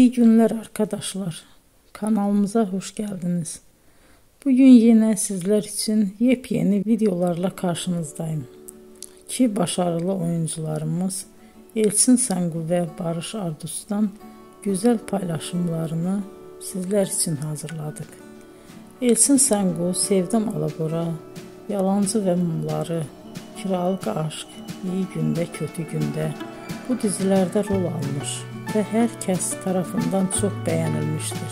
İyi günler arkadaşlar. Kanalımıza hoş geldiniz. Bugün yine sizler için yepyeni videolarla karşınızdayım. İki başarılı oyuncularımız Elçin Sangu ve Barış Ardus'tan güzel paylaşımlarını sizler için hazırladık. Elçin Sangu, Sevdim Alabora, Yalancı ve Mumları, Kiralık Aşk, İyi Günde Kötü Günde bu dizilerde rol almış ve herkes tarafından çok beğenilmiştir.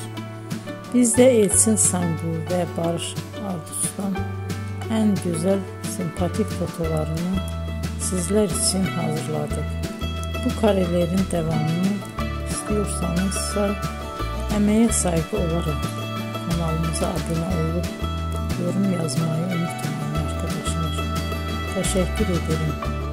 Biz de Elçin Sangu ve Barış Ardus'tan en güzel sempatik fotolarını sizler için hazırladık. Bu karelerin devamını istiyorsanızsa emeğe saygı olarak kanalımıza abone olup yorum yazmayı unutmayın arkadaşlar. Teşekkür ederim.